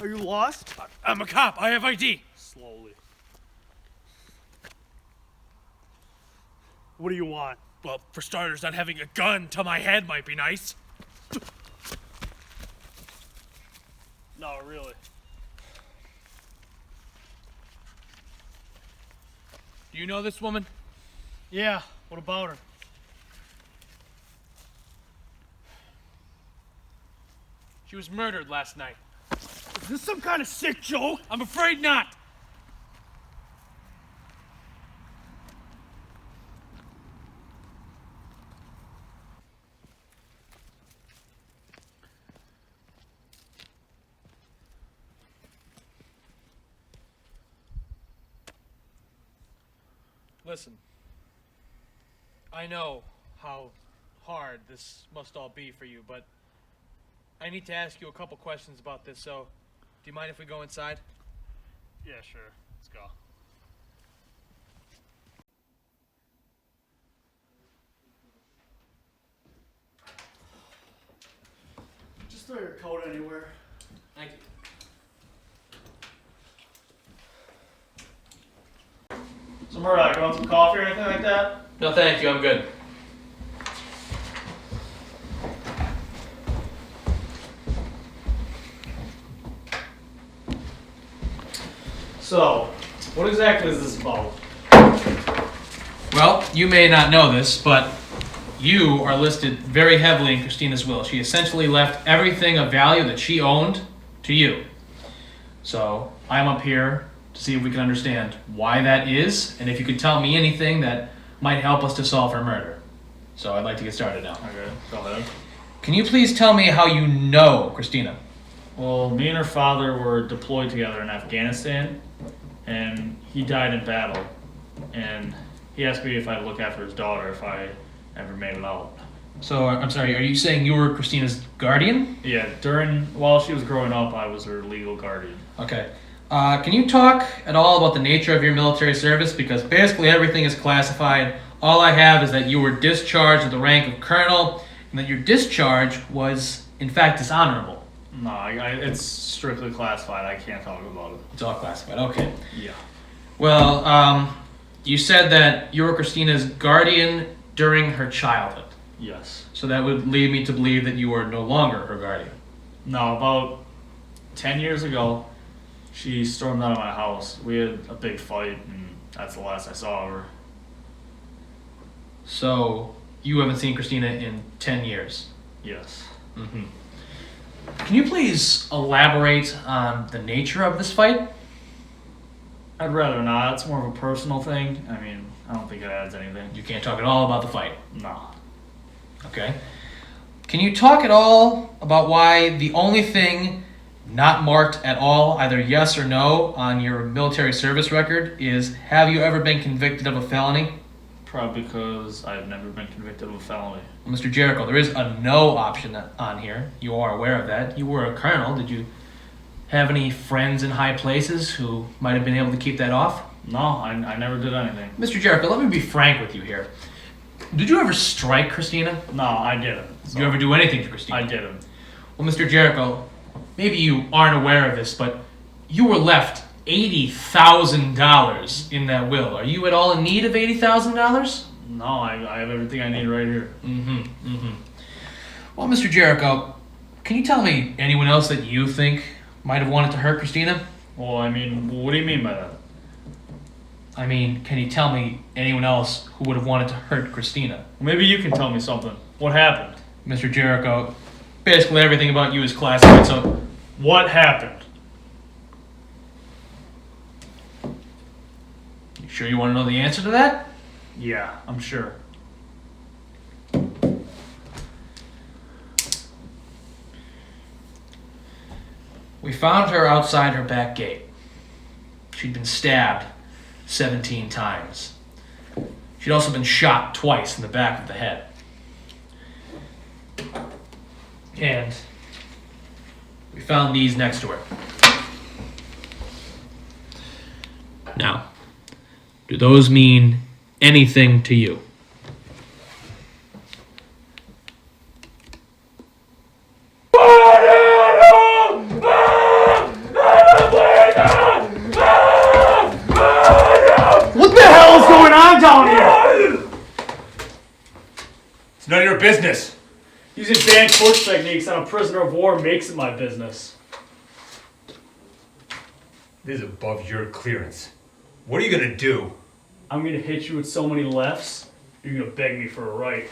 Are you lost? I'm a cop. I have ID. Slowly. What do you want? Well, for starters, not having a gun to my head might be nice. No, really. Do you know this woman? Yeah, what about her? She was murdered last night. Is this some kind of sick joke? I'm afraid not. Listen, I know how hard this must all be for you, but I need to ask you a couple questions about this, so do you mind if we go inside? Yeah, sure. Let's go. Just throw your coat anywhere. Thank you. So Murdoch, you want some coffee or anything like that? No, thank you. I'm good. So, what exactly is this about? Well, you may not know this, but you are listed very heavily in Christina's will. She essentially left everything of value that she owned to you. So, I'm up here to see if we can understand why that is, and if you could tell me anything that might help us to solve her murder. So, I'd like to get started now. Okay, go ahead. Can you please tell me how you know Christina? Well, me and her father were deployed together in Afghanistan, and he died in battle. And he asked me if I'd look after his daughter if I ever made it out. So, I'm sorry, are you saying you were Christina's guardian? Yeah, while she was growing up, I was her legal guardian. Okay. Can you talk at all about the nature of your military service? Because basically everything is classified. All I have is that you were discharged with the rank of colonel, and that your discharge was, in fact, dishonorable. No, it's strictly classified. I can't talk about it. It's all classified. Okay. Yeah. Well, you said that you were Christina's guardian during her childhood. Yes. So that would lead me to believe that you are no longer her guardian. No, about 10 years ago, she stormed out of my house. We had a big fight, and that's the last I saw of her. So you haven't seen Christina in 10 years. Yes. Mm-hmm. Can you please elaborate on the nature of this fight? I'd rather not. It's more of a personal thing. I mean, I don't think it adds anything. You can't talk at all about the fight. No. Okay. Can you talk at all about why the only thing not marked at all, either yes or no, on your military service record is have you ever been convicted of a felony? Probably because I've never been convicted of a felony. Well, Mr. Jericho, there is a no option on here. You are aware of that. You were a colonel. Did you have any friends in high places who might have been able to keep that off? No, I never did anything. Mr. Jericho, let me be frank with you here. Did you ever strike Christina? No, I didn't. Did you ever do anything to Christina? I didn't. Well, Mr. Jericho, maybe you aren't aware of this, but you were left $80,000 in that will. Are you at all in need of $80,000? No, I have everything I need right here. Well, Mr. Jericho, can you tell me anyone else that you think might have wanted to hurt Christina? Well, I mean, what do you mean by that? I mean, can you tell me anyone else who would have wanted to hurt Christina? Maybe you can tell me something. What happened? Mr. Jericho, basically everything about you is classified, so... What happened? You sure you want to know the answer to that? Yeah, I'm sure. We found her outside her back gate. She'd been stabbed 17 times. She'd also been shot twice in the back of the head. And we found these next to her. Now, do those mean anything to you? business. Using banned torture techniques on a prisoner of war makes it my business. This is above your clearance. What are you gonna do? I'm gonna hit you with so many lefts, you're gonna beg me for a right.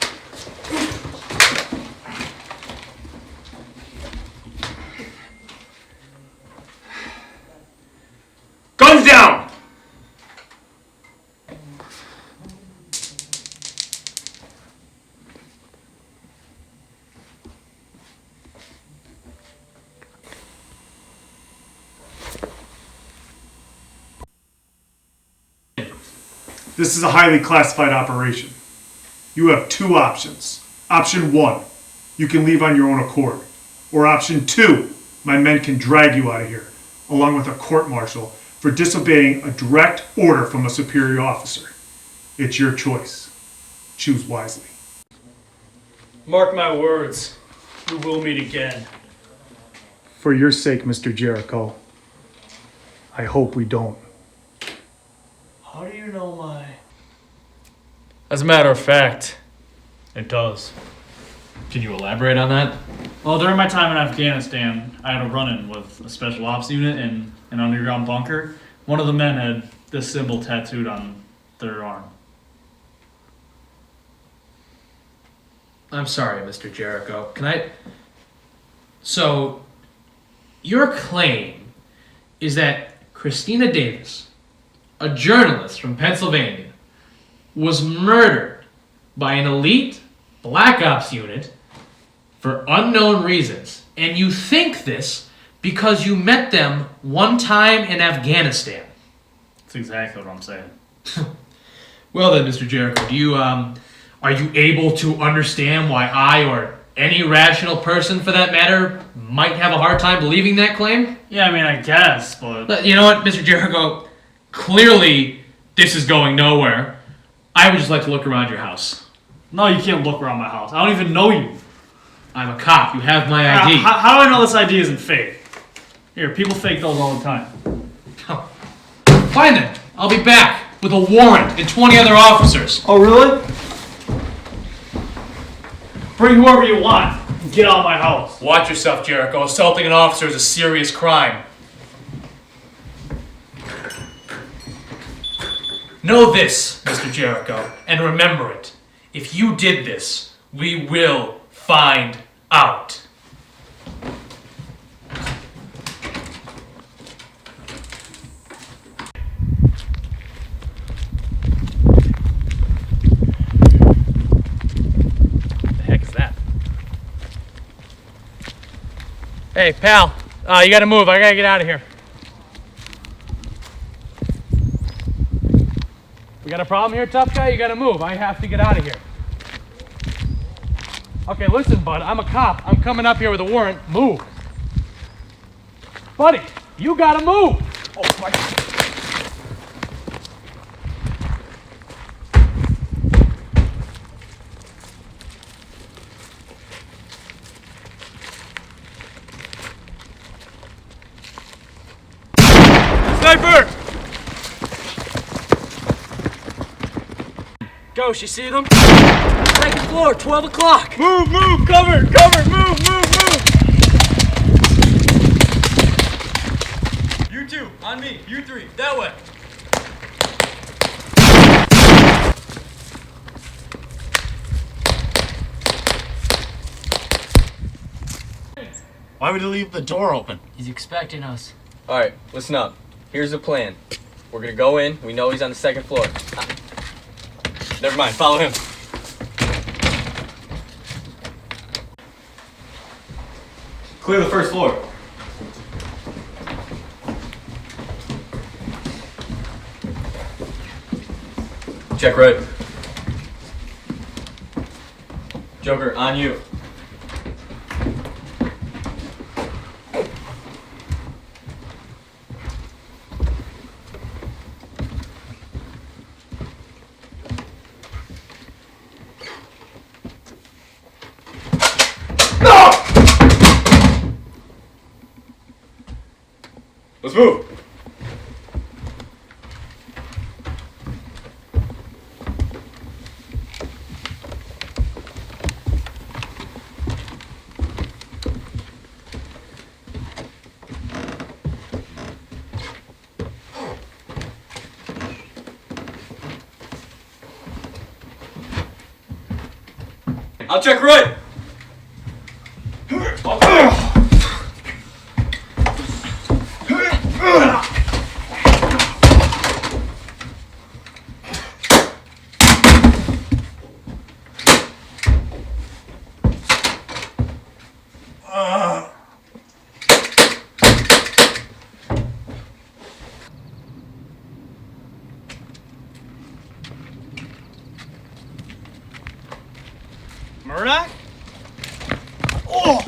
Guns down! This is a highly classified operation. You have two options. Option 1, you can leave on your own accord. Or option 2, my men can drag you out of here, along with a court-martial, for disobeying a direct order from a superior officer. It's your choice. Choose wisely. Mark my words, we will meet again. For your sake, Mr. Jericho, I hope we don't. How do you know my... As a matter of fact, it does. Can you elaborate on that? Well, during my time in Afghanistan, I had a run-in with a special ops unit in an underground bunker. One of the men had this symbol tattooed on their arm. I'm sorry, Mr. Jericho. Can I... So, your claim is that Christina Davis, a journalist from Pennsylvania, was murdered by an elite Black Ops unit for unknown reasons. And you think this because you met them one time in Afghanistan. That's exactly what I'm saying. Well then, Mr. Jericho, do you, are you able to understand why I, or any rational person for that matter, might have a hard time believing that claim? Yeah, I mean, I guess, but... You know what, Mr. Jericho? Clearly, this is going nowhere. I would just like to look around your house. No, you can't look around my house. I don't even know you. I'm a cop. You have my ID. How do I know this ID isn't fake? Here, people fake those all the time. Fine then. I'll be back with a warrant and 20 other officers. Oh, really? Bring whoever you want. Get out of my house. Watch yourself, Jericho. Assaulting an officer is a serious crime. Know this, Mr. Jericho, and remember it. If you did this, we will find out. The heck is that? Hey, pal, you gotta move. I gotta get out of here. We got a problem here, tough guy? You gotta move. I have to get out of here. Okay, listen, bud. I'm a cop. I'm coming up here with a warrant. Move. Buddy, you gotta move. Oh, my... Sniper! Ghost, you see them? Second floor, 12 o'clock. Move, cover, move. You two, on me. You three, that way. Why would he leave the door open? He's expecting us. Alright, listen up. Here's the plan. We're gonna go in. We know he's on the second floor. Never mind, follow him. Clear the first floor. Check right. Joker, on you. Let's move. I'll check right. Murdoch? Oh!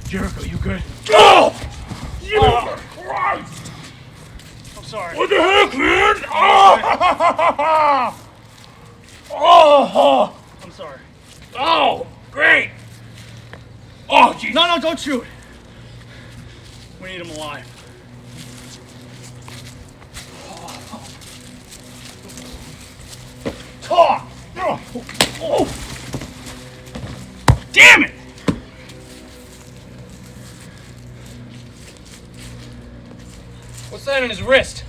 Jericho, you good? Oh! Jesus Christ! I'm sorry. What the heck, man? Oh! I'm sorry. Oh, great! Oh, geez. No, don't shoot. We need him alive. Oh! Oh! Damn it! What's that on his wrist?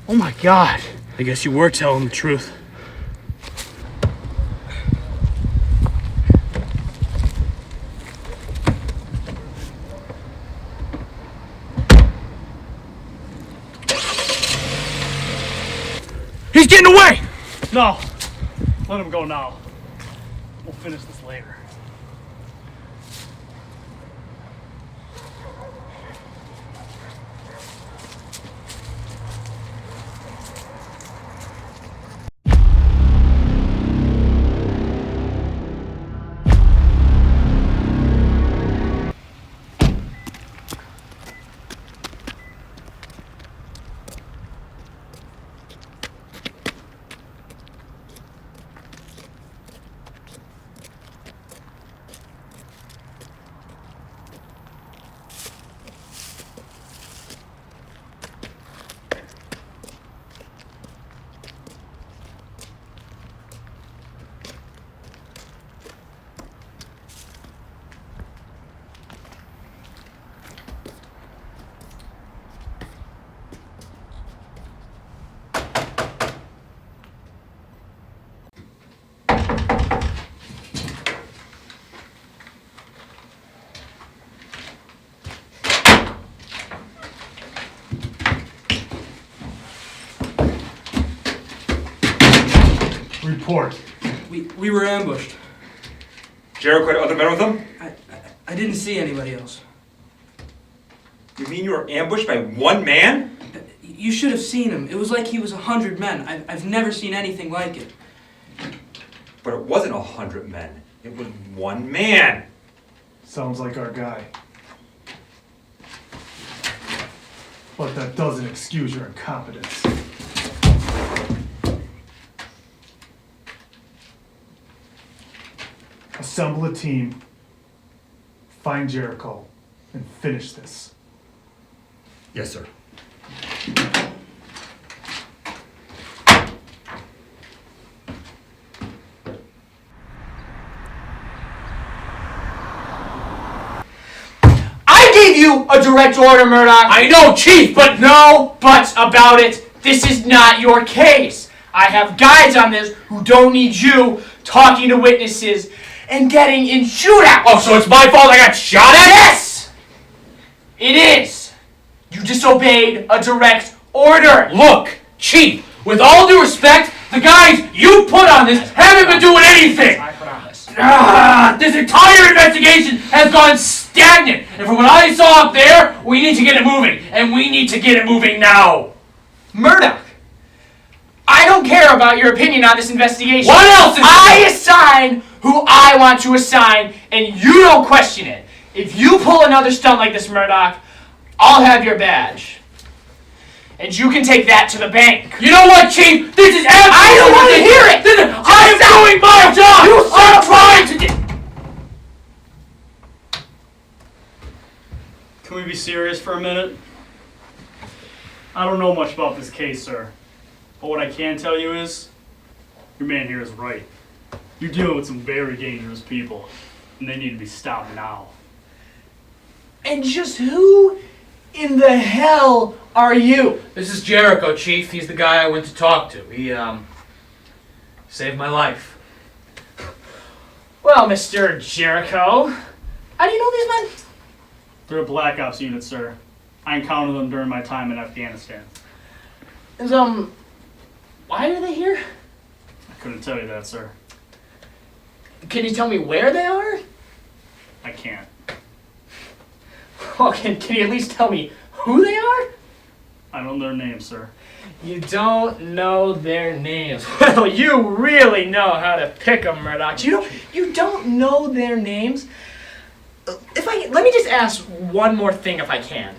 Oh my God. I guess you were telling the truth. He's getting away! No. Let him go now. We'll finish this later. Report. We were ambushed. Jericho had other men with him? I didn't see anybody else. You mean you were ambushed by one man? You should have seen him. It was like he was 100 men. I've never seen anything like it. But it wasn't 100 men. It was one man. Sounds like our guy. But that doesn't excuse your incompetence. Assemble a team, find Jericho, and finish this. Yes, sir. I gave you a direct order, Murdoch. I know, Chief, but No buts about it. This is not your case. I have guides on this who don't need you talking to witnesses and getting in shootouts. Oh, so it's my fault I got shot at? Yes! It is. You disobeyed a direct order. Look, Chief, with all due respect, the guys you put on this haven't been doing anything. I promise. This entire investigation has gone stagnant. And from what I saw up there, we need to get it moving. And we need to get it moving now. Murdoch, I don't care about your opinion on this investigation. What else is I assign who I want to assign, and you don't question it. If you pull another stunt like this, Murdoch, I'll have your badge. And you can take that to the bank. You know what, Chief? This is absolutely I don't want to hear it! I'm doing my job! You stop trying to Can we be serious for a minute? I don't know much about this case, sir. But what I can tell you is, your man here is right. You're dealing with some very dangerous people, and they need to be stopped now. And just who in the hell are you? This is Jericho, Chief. He's the guy I went to talk to. He saved my life. Well, Mr. Jericho, how do you know these men? They're a Black Ops unit, sir. I encountered them during my time in Afghanistan. And, why are they here? I couldn't tell you that, sir. Can you tell me where they are? I can't. Well, can you at least tell me who they are? I don't know their names, sir. You don't know their names. Well, you really know how to pick them, Murdoch. You don't know their names? Let me just ask one more thing if I can.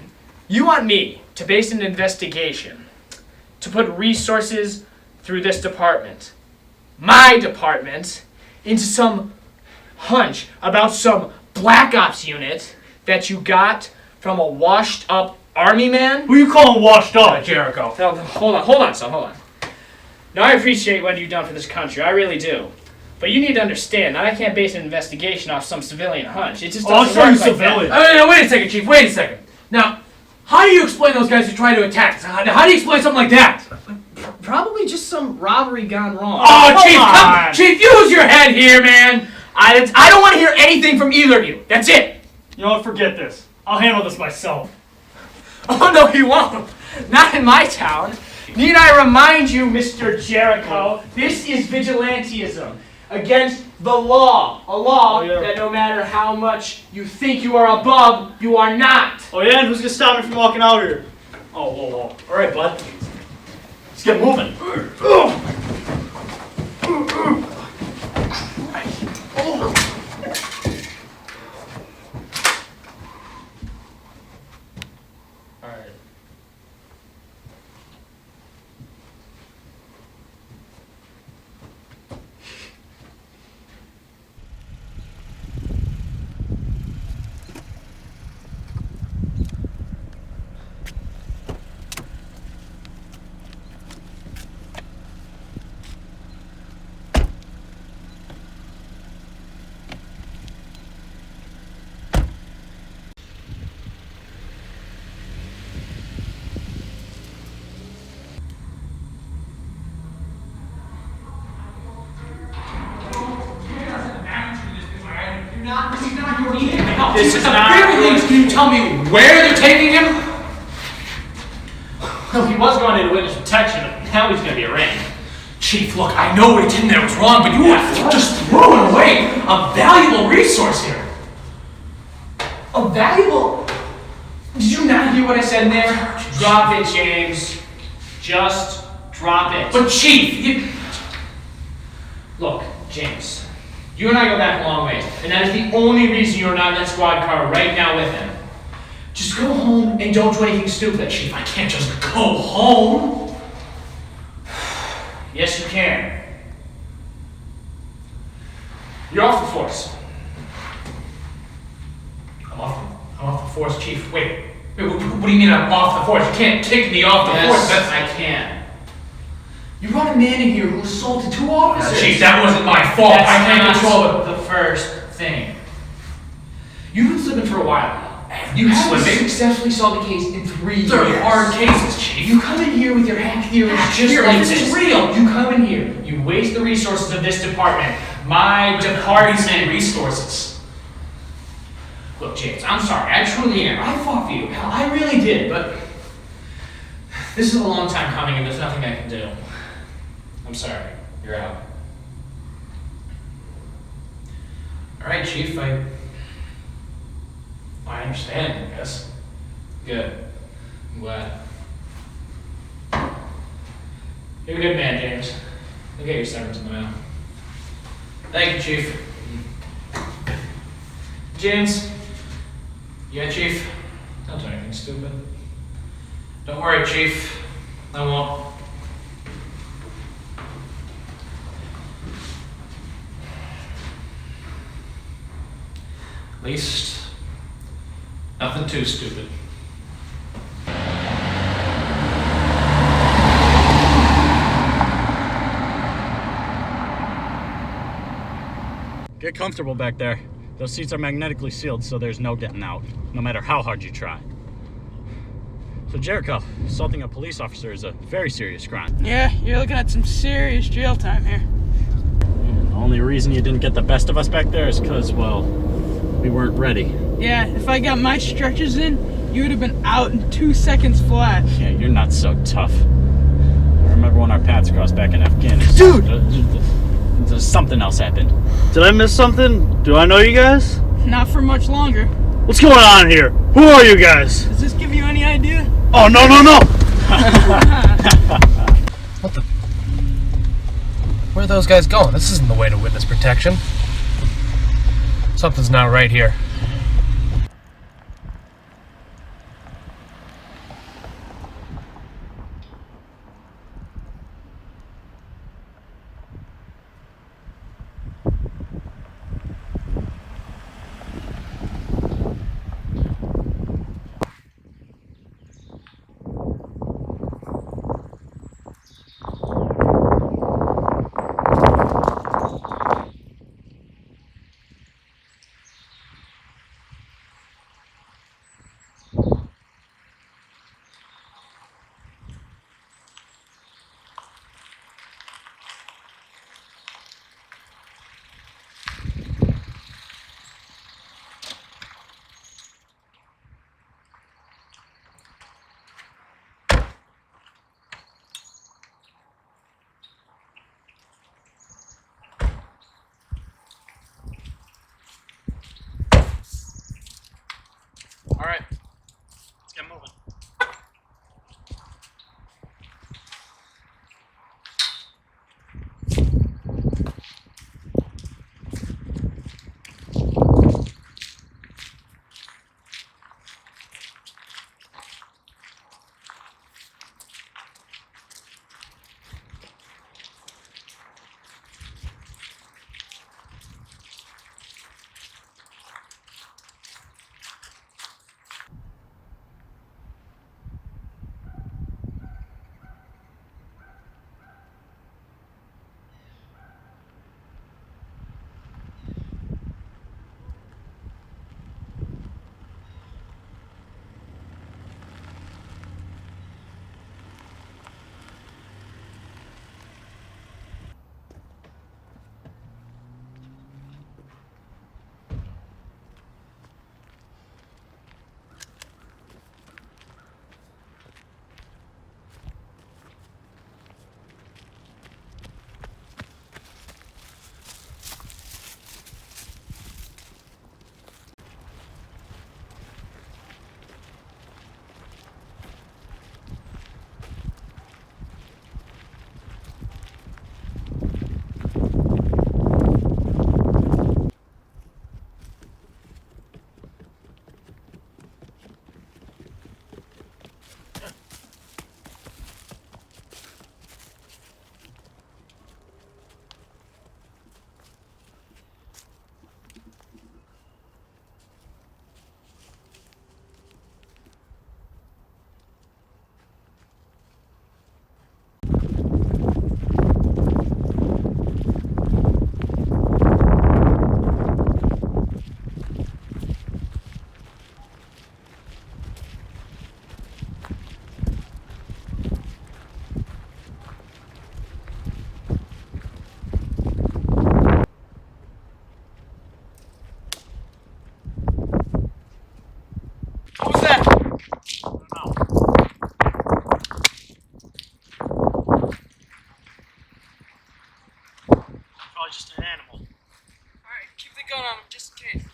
You want me to base an investigation, to put resources through this department, my department, into some hunch about some Black Ops unit that you got from a washed up army man? Who you calling washed up? Jericho. No, hold on, son, hold on. Now, I appreciate what you've done for this country, I really do. But you need to understand that I can't base an investigation off some civilian hunch. It just doesn't work like civilian. No, wait a second, Chief. Wait a second. Now, how do you explain those guys who try to attack us? How do you explain something like that? Probably just some robbery gone wrong. Oh, Chief, on. Chief, use your head here, man. I don't want to hear anything from either of you. That's it. You know what? Forget this. I'll handle this myself. Oh, no, you won't. Not in my town. Need I remind you, Mr. Jericho, this is vigilantism against the law. A law that no matter how much you think you are above, you are not. Oh yeah, and who's gonna stop me from walking out here? Oh, whoa. All right, bud. Let's get moving. All right. This is not very least. Can you tell me where they're taking him? Well, he was going into witness protection, but now he's going to be arraigned. Chief, look, I know what he did there was wrong, but you are just throwing away a valuable resource here. A valuable... Did you not hear what I said in there? Drop it, James. Just drop it. But Chief, you... Look, James, you and I go back a long ways, and that is the only reason you're not in that squad car right now with him. Just go home and don't do anything stupid. Chief, I can't just go home. Yes, you can. You're off the force. I'm off the force, Chief. Wait, what do you mean I'm off the force? You can't kick me off the force. Yes, I can. You brought a man in here who assaulted 2 officers. Chief, that wasn't my fault. That's I can't not control it. the first thing. You've been slipping for a while now. You haven't slipping? successfully solved the case in 3 years. They're hard cases, Chief. You come in here with your hack theories just theories? like This is real. You come in here, you waste the resources of this department. My department. Resources. Look, James, I'm sorry. I truly am. I fought for you. Hell, I really did, but this is a long time coming and there's nothing I can do. I'm sorry. You're out. All right, Chief. I understand, I guess. Good. I'm glad. You're a good man, James. You'll get your severance in the mail. Thank you, Chief. James? Yeah, Chief? Don't do anything stupid. Don't worry, Chief. I won't. At least, nothing too stupid. Get comfortable back there. Those seats are magnetically sealed, so there's no getting out, no matter how hard you try. So Jericho, assaulting a police officer is a very serious crime. Yeah, you're looking at some serious jail time here. And the only reason you didn't get the best of us back there is because, well, we weren't ready. Yeah, if I got my stretchers in, you would have been out in 2 seconds flat. Yeah, you're not so tough. I remember when our paths crossed back in Afghanistan. Dude! Something else happened. Did I miss something? Do I know you guys? Not for much longer. What's going on here? Who are you guys? Does this give you any idea? Oh, no, no, no! Where are those guys going? This isn't the way to witness protection. Something's not right here. All right, let's get moving. What was that? Probably just an animal. Alright, keep the gun on him just in case.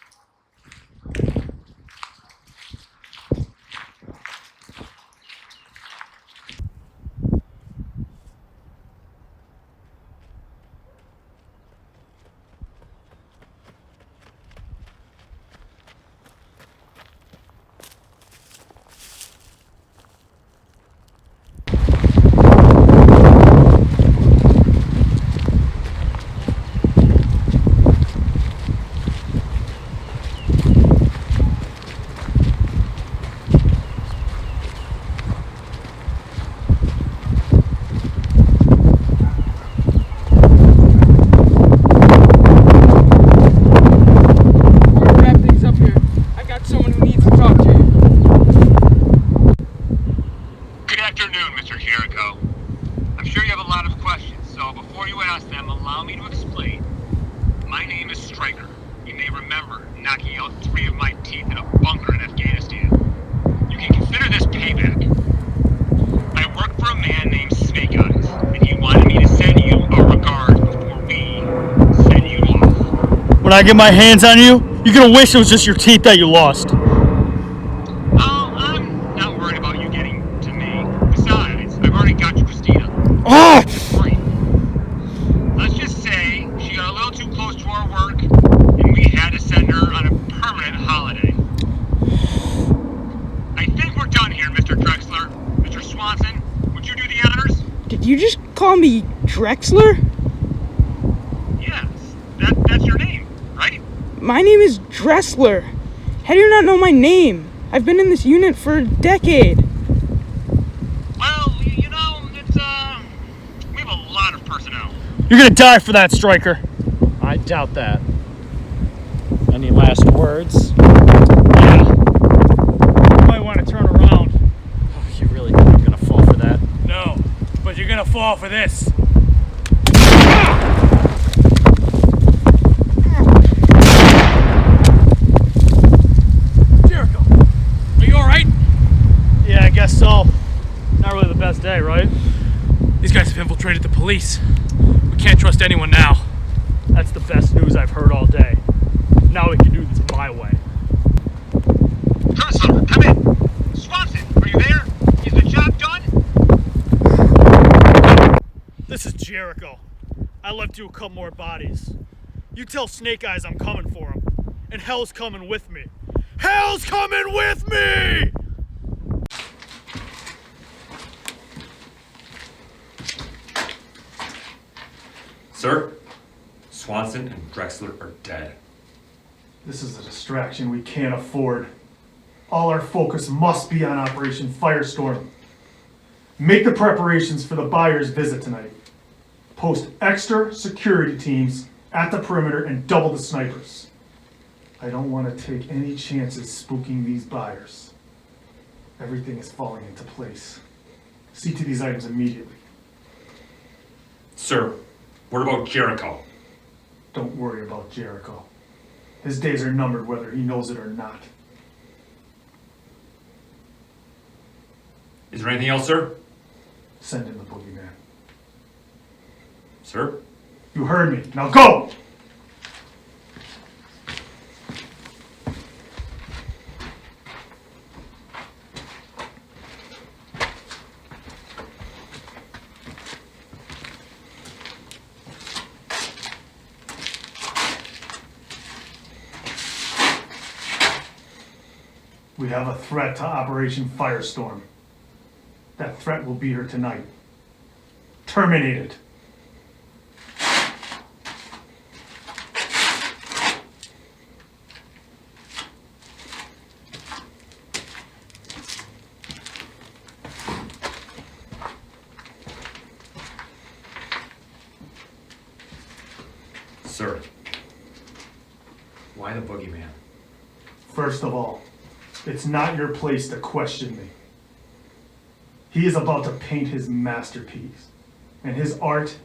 you ask them, allow me to explain. My name is Stryker. You may remember knocking out 3 of my teeth in a bunker in Afghanistan. You can consider this payback. I work for a man named Snake Eyes, and he wanted me to send you our regards before we send you off. When I get my hands on you, you're gonna wish it was just your teeth that you lost. Oh, I'm not worried about you getting to me. Besides, I've already got you Christina. Ah! Free. Let's just say she got a little too close to our work, and we had to send her on a permanent holiday. I think we're done here, Mr. Drexler. Mr. Swanson, would you do the honors? Did you just call me Drexler? Yes, that's your name, right? My name is Dressler. How do you not know my name? I've been in this unit for a decade. Well, you know, it's, we have a lot of personnel. You're gonna die for that, Stryker. I doubt that. Any last words? Yeah. You might want to turn around. Oh, you really think you're gonna fall for that? No, but you're gonna fall for this. Jericho, are you alright? Yeah, I guess so. Not really the best day, right? These guys have infiltrated the police. We can't trust anyone now. That's the best news I've heard all day. Now we can do this my way. Drexler, come in. Swanson, are you there? Is the job done? This is Jericho. I left you a couple more bodies. You tell Snake Eyes I'm coming for him. And hell's coming with me. Hell's coming with me! Sir, Swanson and Drexler are dead. This is a distraction we can't afford. All our focus must be on Operation Firestorm. Make the preparations for the buyer's visit tonight. Post extra security teams at the perimeter and double the snipers. I don't want to take any chances spooking these buyers. Everything is falling into place. See to these items immediately. Sir, what about Jericho? Don't worry about Jericho. His days are numbered whether he knows it or not. Is there anything else, sir? Send in the boogeyman. Sir? You heard me. Now go! We have a threat to Operation Firestorm. That threat will be here tonight. Terminate it. Sir, why the boogeyman? First of all, it's not your place to question me. He is about to paint his masterpiece, and his art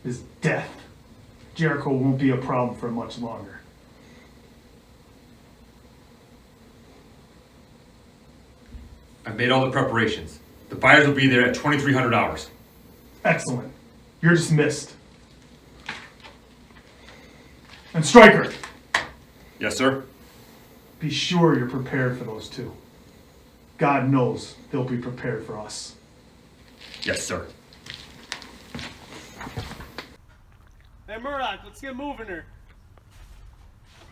is death. Jericho won't be a problem for much longer. I've made all the preparations. The buyers will be there at 2300 hours. Excellent. You're dismissed. And Stryker, Yes, sir? be sure you're prepared for those two. God knows they'll be prepared for us. Yes, sir. Hey, Murdoch, let's get moving here.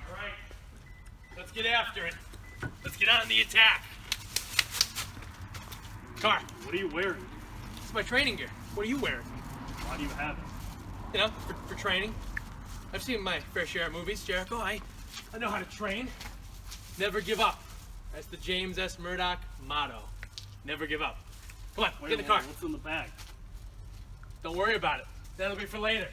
All right, let's get after it. Let's get on the attack. Car, What are you wearing? it's my training gear. What are you wearing? Why do you have it? You know, for training. I've seen my fair share of movies, Jericho. I know how to train. Never give up. That's the James S. Murdoch motto. Never give up. Come on, get in the car. What's in the bag? Don't worry about it. That'll be for later.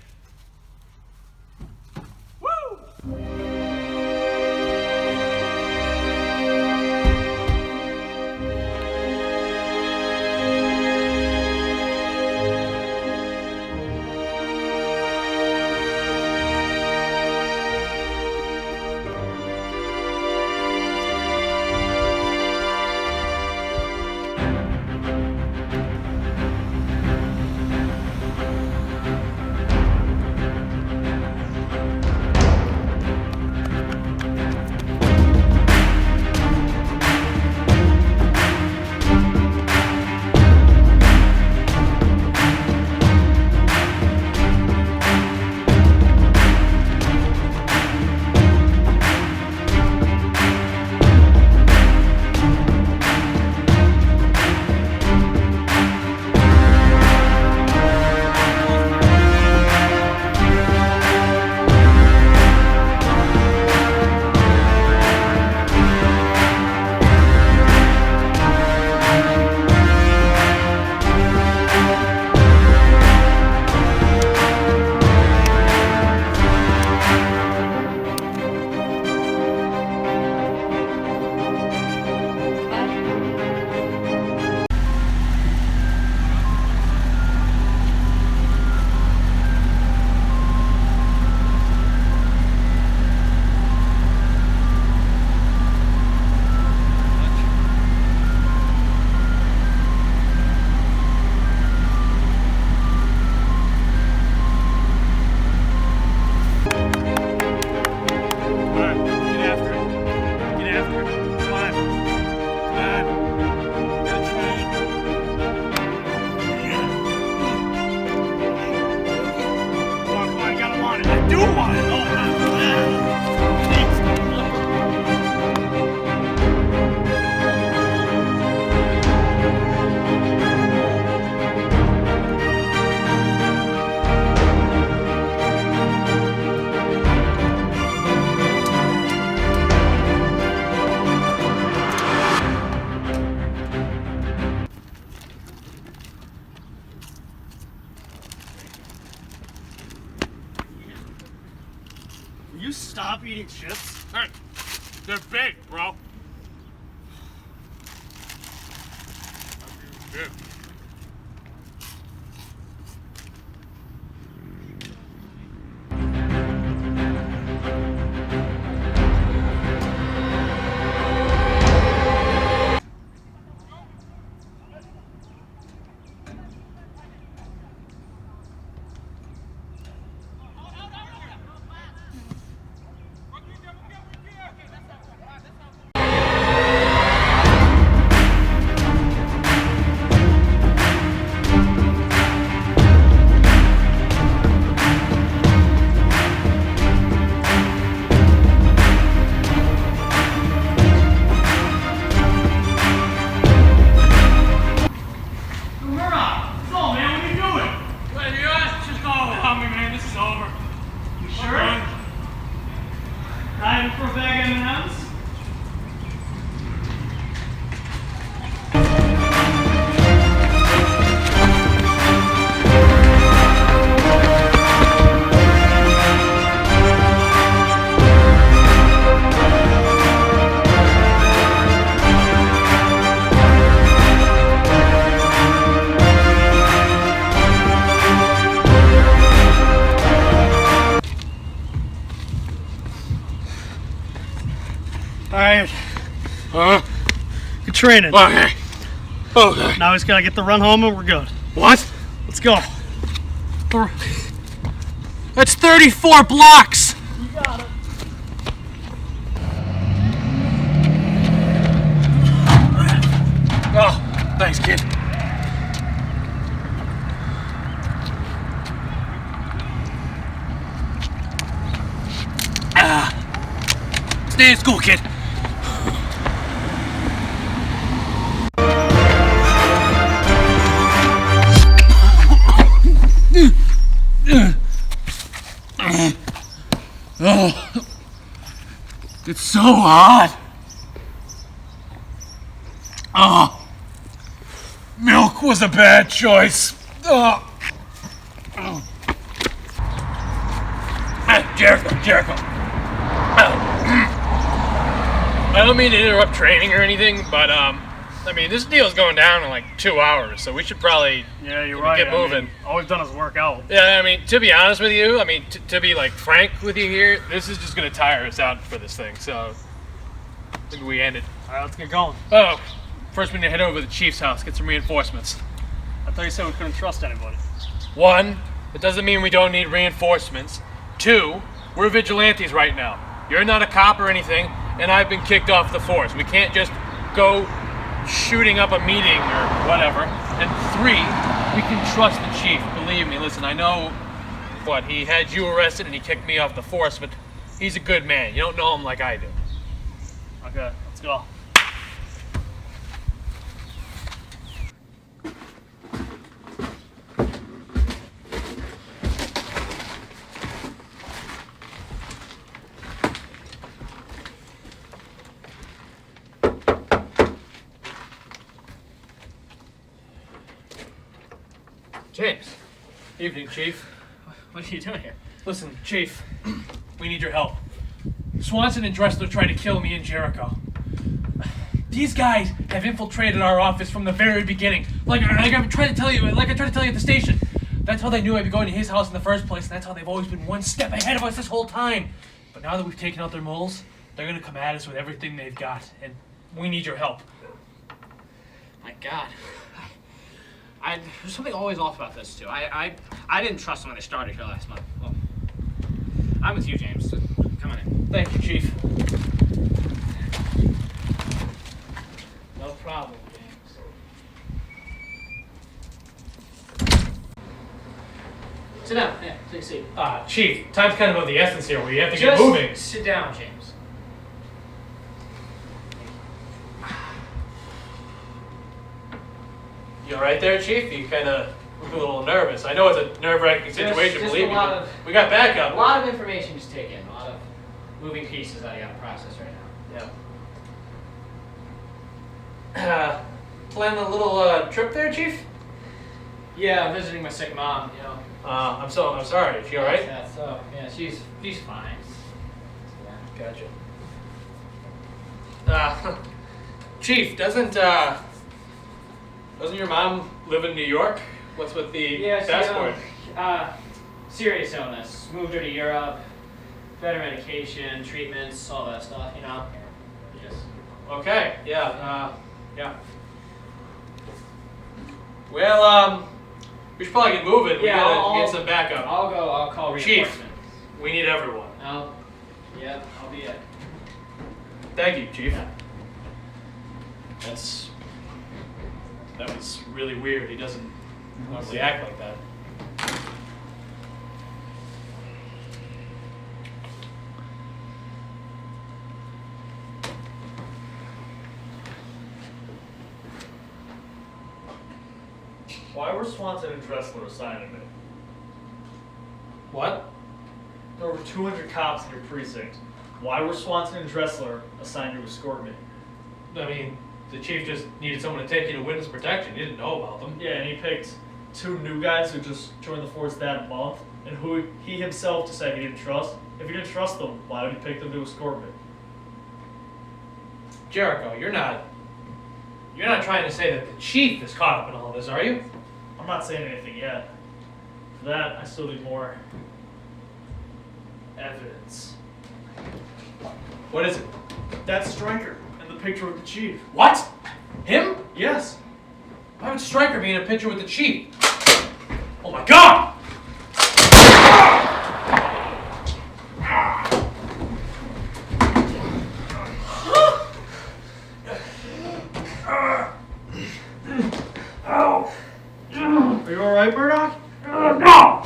do want to know. Will you stop eating chips? Hey, they're big, bro. Big. Time for a bag of M&Ms? Alright. Good training. Okay. Okay. Now we just gotta get the run home and we're good. What? Let's go. That's 34 blocks. You got it. Oh, thanks, kid. Stay in school, kid. Oh, it's so hot. Oh, milk was a bad choice. Oh. Jericho. I don't mean to interrupt training or anything, but I mean, this deal's going down in like 2 hours, so we should probably Yeah, you're right. get moving. All we've done is work out. Yeah, I mean, to be honest with you, I mean, to be like frank with you here, this is just gonna tire us out for this thing. So I think we end it. Alright, let's get going. Oh, first we need to head over to the chief's house, get some reinforcements. I thought you said we couldn't trust anybody. 1, it doesn't mean we don't need reinforcements. 2, we're vigilantes right now. You're not a cop or anything, and I've been kicked off the force. We can't just go shooting up a meeting or whatever. And 3, we can trust the chief. Believe me, listen, I know what, he had you arrested and he kicked me off the force, but he's a good man. You don't know him like I do. Okay, let's go. James. Evening, Chief. What are you doing here? Listen, Chief, we need your help. Swanson and Dressler tried to kill me in Jericho. These guys have infiltrated our office from the very beginning. Like I tried to tell you at the station. That's how they knew I'd be going to his house in the first place, and that's how they've always been one step ahead of us this whole time. But now that we've taken out their moles, they're gonna come at us with everything they've got, and we need your help. My God. There's something always off about this, too. I didn't trust them when they started here last month. Well, I'm with you, James. Come on in. Thank you, Chief. No problem, James. Sit down. Yeah, take a seat. Chief, time's kind of of the essence here. We have to get Just moving. sit down, James. You all right there, Chief? You kind of look a little nervous. I know it's a nerve-wracking situation, just believe a me. lot but of- we got backup. A lot of information to take in. A lot of moving pieces that I got to process right now. Yeah. Planning a little trip there, Chief? Yeah, I'm visiting my sick mom. I'm sorry. Is she all right? Yeah, so yeah, she's fine. Gotcha. Chief, doesn't your mom live in New York? What's with the passport? Serious illness. Moved her to Europe. Better medication, treatments, all that stuff. Yes. Okay. Yeah. Yeah. Well, we should probably get moving. We Yeah, gotta get some backup. I'll call Chief, reinforcements. we need everyone. I'll be it. Thank you, Chief. That was really weird. He doesn't normally act like that. Why were Swanson and Dressler assigning me? What? There were over 200 cops in your precinct. Why were Swanson and Dressler assigned to escort me? I mean, the chief just needed someone to take you to witness protection. He didn't know about them. Yeah, and he picked 2 new guys who just joined the force that month, and who he himself decided he didn't trust. If he didn't trust them, why would he pick them to escort me? Jericho, you're not trying to say that the chief is caught up in all this, are you? I'm not saying anything yet. For that, I still need more evidence. What is it? That Stryker and the picture with the chief. What? Him? Yes. Why would Stryker be in a picture with the chief? Oh my God! Are you alright, Murdoch?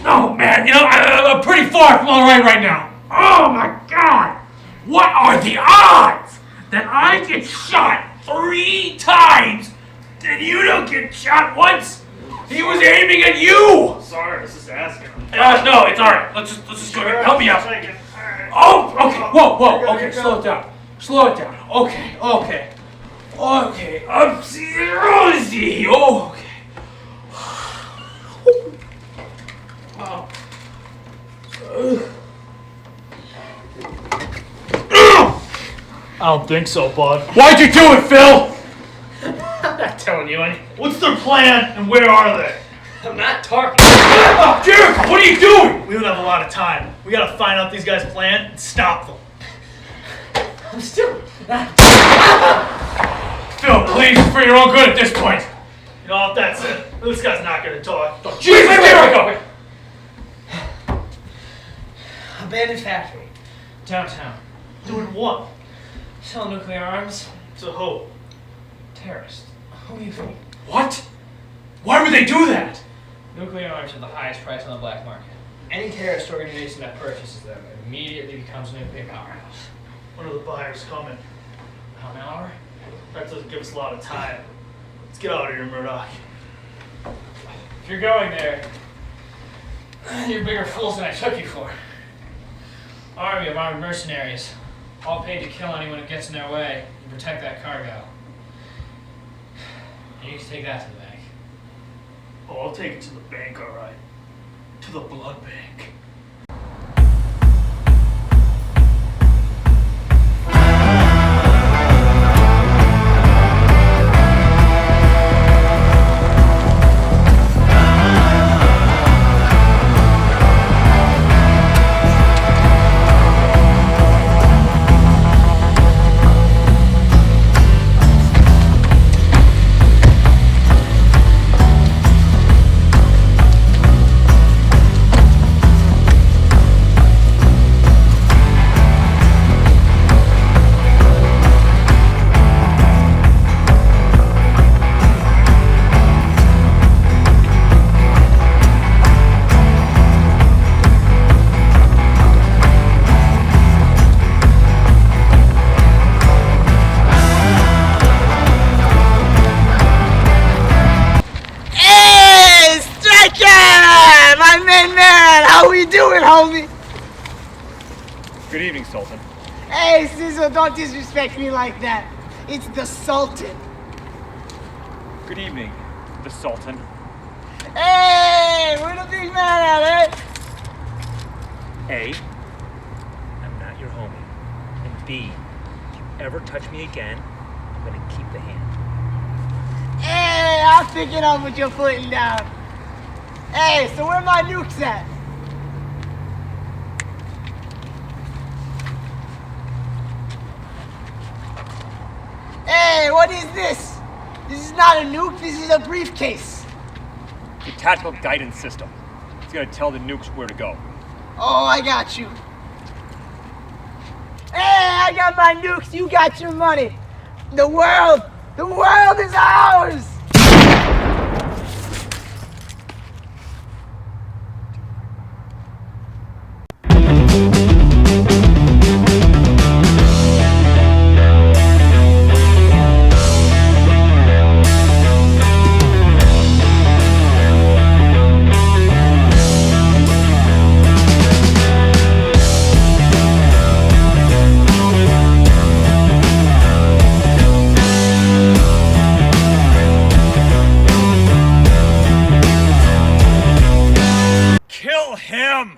No, man. I'm pretty far from all right now. Oh my God! What are the odds that I get shot 3 times, and you don't get shot once? He was aiming at you. Sorry, I was just asking. No, it's all right. Let's just go. Help me out. Take it. Alright. Oh, okay. Whoa. You're good, Okay, you're slow it down. Slow it down. Okay. Up easy. Oh, okay. I don't think so, bud. Why'd you do it, Phil? I'm not telling you anything. What's their plan and where are they? I'm not talking. Jericho, what are you doing? We don't have a lot of time. We gotta find out these guys' plan and stop them. I'm still not. Phil, please, for your own good at this point. You know, if that's it, this guy's not gonna talk. Jesus, Jericho! Abandoned factory. Downtown. Doing what? Sell nuclear arms. To who? Terrorists. Who do you think? What? Why would they do that? Nuclear arms are the highest price on the black market. Any terrorist organization that purchases them immediately becomes a nuclear powerhouse. When are the buyers coming? An hour? That doesn't give us a lot of time. Let's get out of here, Murdoch. If you're going there, you're bigger fools than I took you for. Army of armed mercenaries, all paid to kill anyone who gets in their way and protect that cargo. And you can take that to the bank. Oh, I'll take it to the bank, alright. To the blood bank. homie. Good evening, Sultan. Hey, Sizzle, don't disrespect me like that. It's the Sultan. Good evening, the Sultan. Hey, where the big man at, eh? A, I'm not your homie. And B, if you ever touch me again, I'm gonna keep the hand. Hey, I'm picking up what you're putting down. Hey, so where my nukes at? Hey, what is this? This is not a nuke, this is a briefcase. The tactical guidance system. It's gonna tell the nukes where to go. Oh, I got you. Hey, I got my nukes, you got your money. The world is ours! Kill him!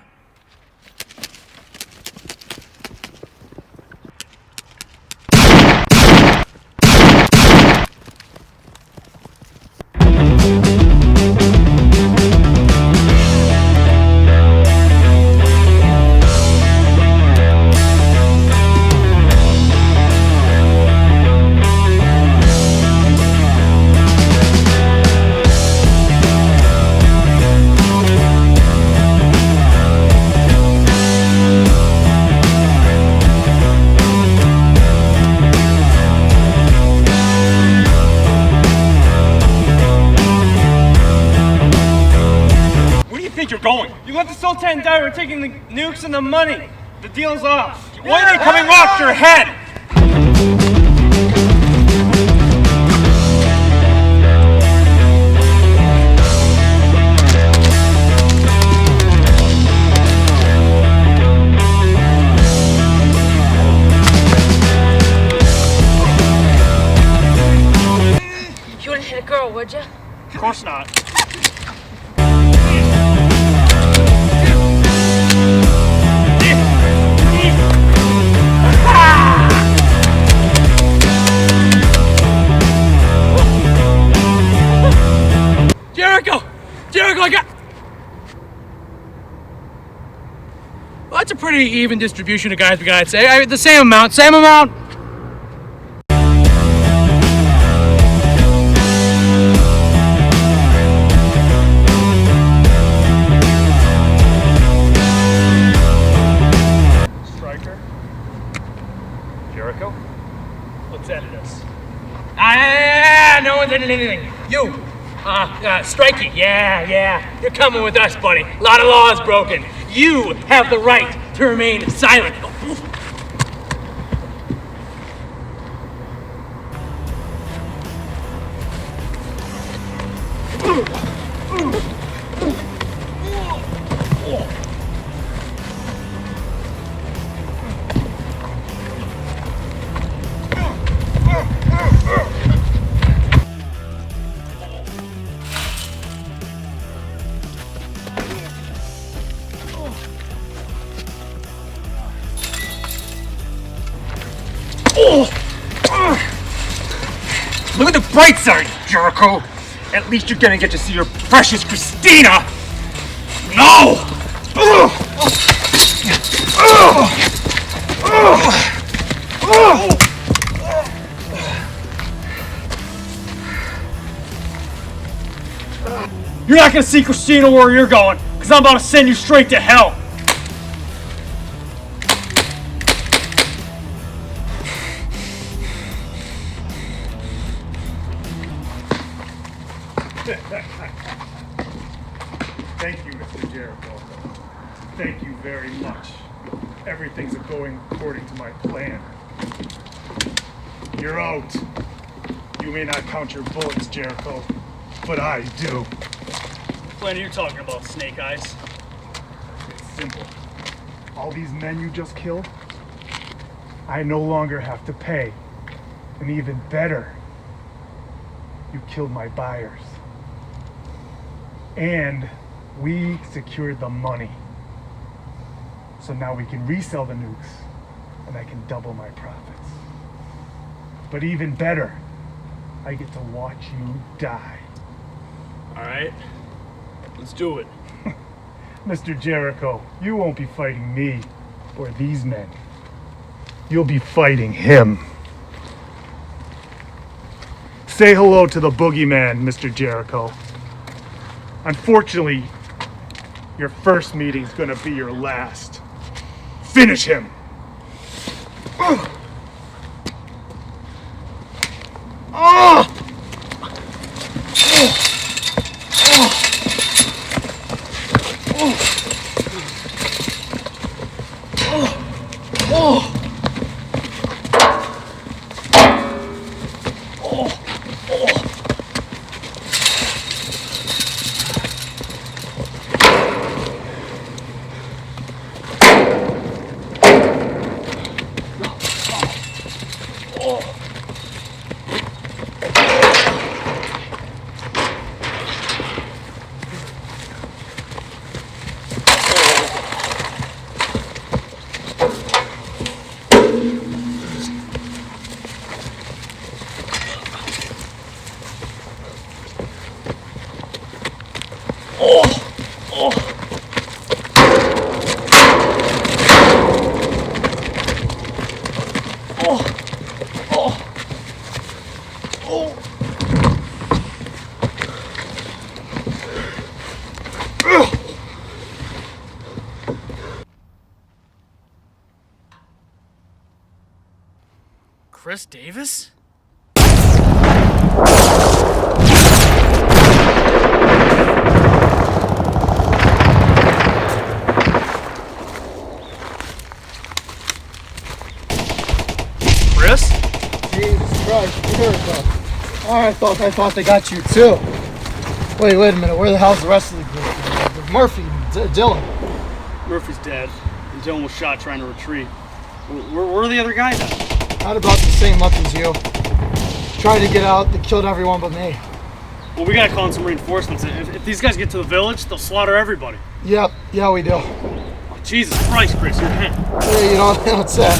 Where do you think you're going? You let the Sultan die, we're taking the nukes and the money. The deal's off. Why are they coming off your head? You wouldn't hit a girl, would you? Of course not. Jericho, I got... Well, that's a pretty even distribution of guys, we gotta say. The same amount. Striker. Jericho. Let's edit us. No one's editing anything. You, Strikey, yeah. You're coming with us, buddy. A lot of laws broken. You have the right to remain silent. Look at the bright side, Jericho. At least you're gonna get to see your precious Christina. No! You're not gonna see Christina where you're going, because I'm about to send you straight to hell. Thank you, Mr. Jericho. Thank you very much. Everything's going according to my plan. You're out. You may not count your bullets, Jericho, but I do. What plan are you talking about, Snake Eyes? It's simple. All these men you just killed, I no longer have to pay. And even better, you killed my buyers. And we secured the money. So now we can resell the nukes, and I can double my profits. But even better, I get to watch you die. All right, let's do it. Mr. Jericho, you won't be fighting me or these men. You'll be fighting him. Say hello to the boogeyman, Mr. Jericho. Unfortunately, your first meeting's gonna be your last. Finish him! Oh! Chris Davis? Chris? Jesus Christ, Jericho. I thought they got you too. Wait a minute, where the hell's the rest of the group? Murphy, Dylan. Murphy's dead, and Dylan was shot trying to retreat. Where are the other guys at? Not about the same luck as you. Tried to get out, they killed everyone but me. Well, we gotta call in some reinforcements. If these guys get to the village, they'll slaughter everybody. Yep, yeah we do. Oh, Jesus Christ, Chris, you're hit. Yeah, you know, it's sad.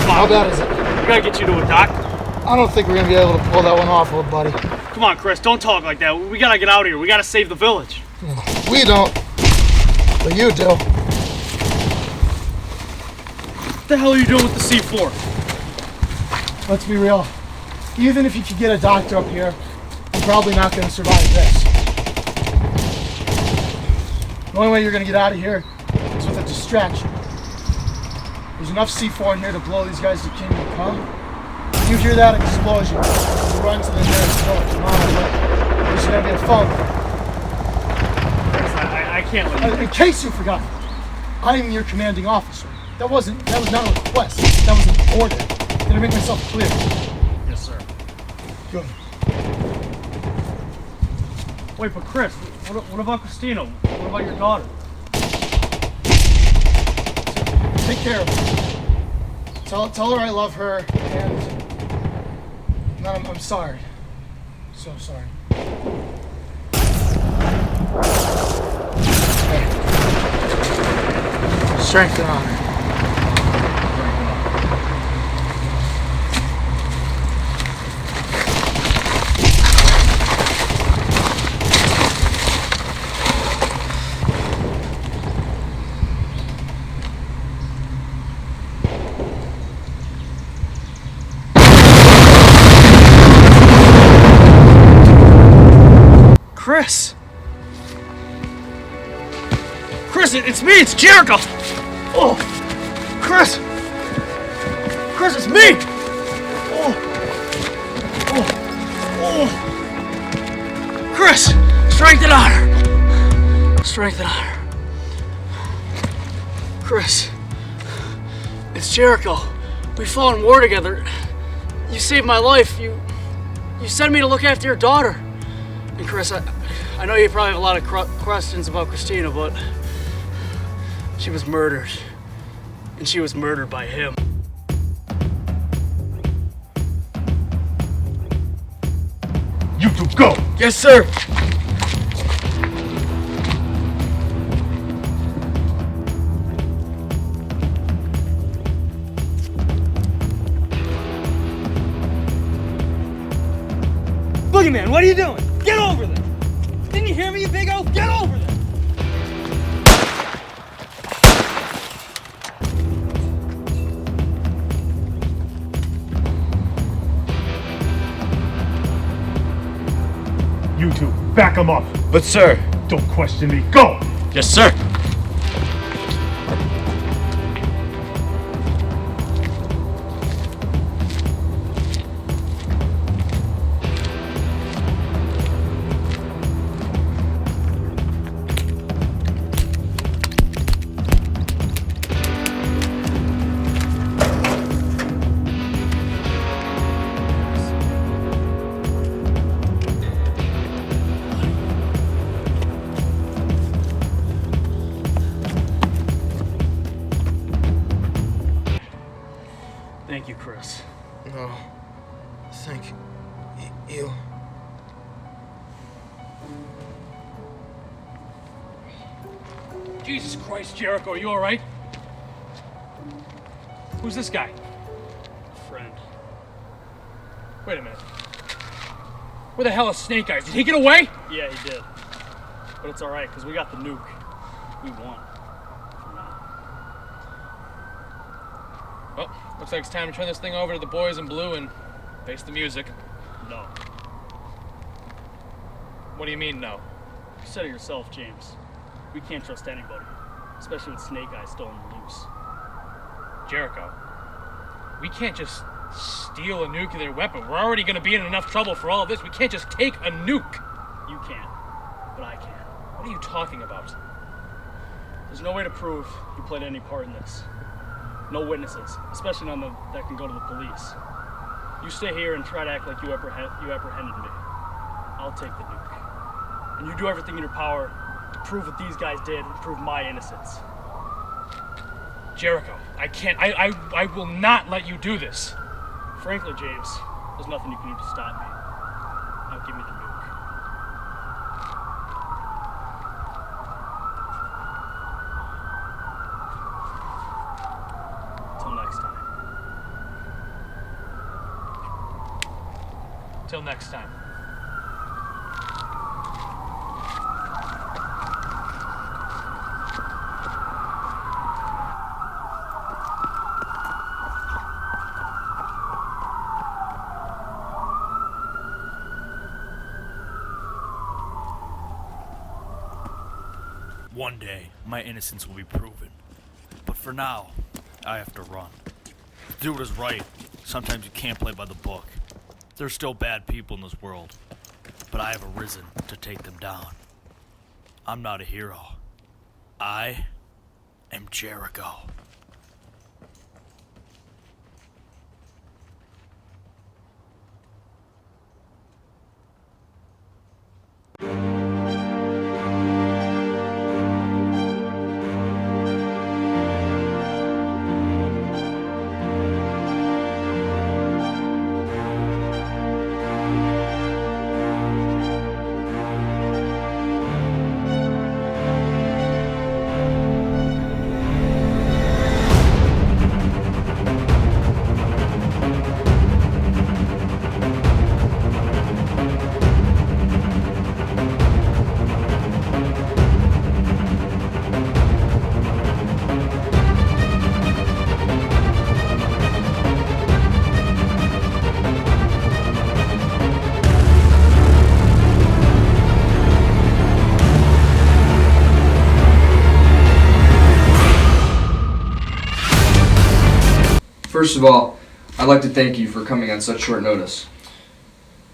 How bad is it? We gotta get you to a doctor. I don't think we're gonna be able to pull that one off, old buddy. Come on, Chris, don't talk like that. We gotta get out of here. We gotta save the village. We don't, but you do. What the hell are you doing with the C4? Let's be real. Even if you could get a doctor up here, I'm probably not going to survive this. The only way you're going to get out of here is with a distraction. There's enough C4 in here to blow these guys to Kingdom Come. When you hear that explosion, you run to the nearest village. I'm on my way. There's going to be a phone. Chris, I can't let you. In case you forgot, I'm your commanding officer. That was not a request. That was an order. Did I make myself clear? Yes, sir. Good. Wait, but Chris, what about Christina? What about your daughter? Take care of her. Tell her I love her, and I'm sorry. So sorry. Hey. Strength and honor. Chris! Chris, it's me, it's Jericho! Oh! Chris! Chris, it's me! Oh! Oh! Oh! Chris! Strength and honor! Strength and honor. Chris. It's Jericho. We fought in war together. You saved my life. You sent me to look after your daughter. And Chris, I know you probably have a lot of questions about Christina, but She was murdered. And she was murdered by him. You two go! Yes, sir. Boogeyman, what are you doing? Get over there! Didn't you hear me, you big oaf? Get over there! You two, back him up. But sir. Don't question me. Go! Yes, sir. Thank you, Chris. No. Thank you. Jesus Christ, Jericho, are you alright? Who's this guy? Friend. Wait a minute. Where the hell is Snake Eyes? Did he get away? Yeah, he did. But it's alright, because we got the nuke. We won. For now. Well, looks like it's time to turn this thing over to the boys in blue and face the music. No. What do you mean, no? You said it yourself, James. We can't trust anybody. Especially with Snake Eyes still on the loose. Jericho, we can't just steal a nuclear weapon. We're already going to be in enough trouble for all of this. We can't just take a nuke. You can't. But I can. What are you talking about? There's no way to prove you played any part in this. No witnesses, especially none that can go to the police. You stay here and try to act like you apprehended me. I'll take the nuke. And you do everything in your power to prove what these guys did and prove my innocence. Jericho, I can't. I will not let you do this. Frankly, James, there's nothing you can do to stop me. Now give me the nuke. Till next time. Till next time. One day, my innocence will be proven. But for now, I have to run. To do what is right, sometimes you can't play by the book. There's still bad people in this world, but I have arisen to take them down. I'm not a hero. I am Jericho. First of all, I'd like to thank you for coming on such short notice.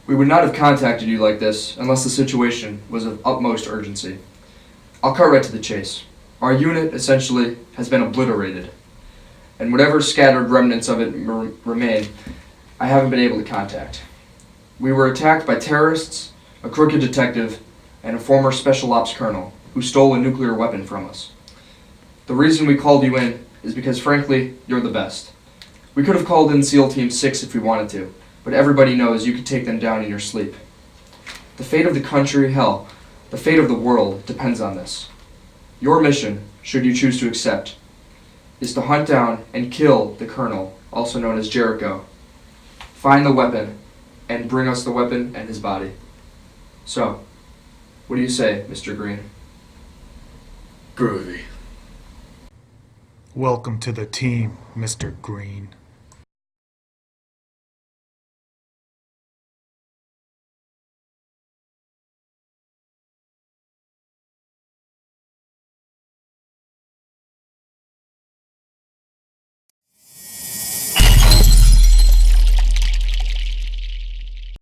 We would not have contacted you like this unless the situation was of utmost urgency. I'll cut right to the chase. Our unit essentially has been obliterated, and whatever scattered remnants of it remain, I haven't been able to contact. We were attacked by terrorists, a crooked detective, and a former special ops colonel who stole a nuclear weapon from us. The reason we called you in is because, frankly, you're the best. We could have called in SEAL Team 6 if we wanted to, but everybody knows you could take them down in your sleep. The fate of the country, hell, the fate of the world depends on this. Your mission, should you choose to accept, is to hunt down and kill the Colonel, also known as Jericho. Find the weapon, and bring us the weapon and his body. So, what do you say, Mr. Green? Groovy. Welcome to the team, Mr. Green.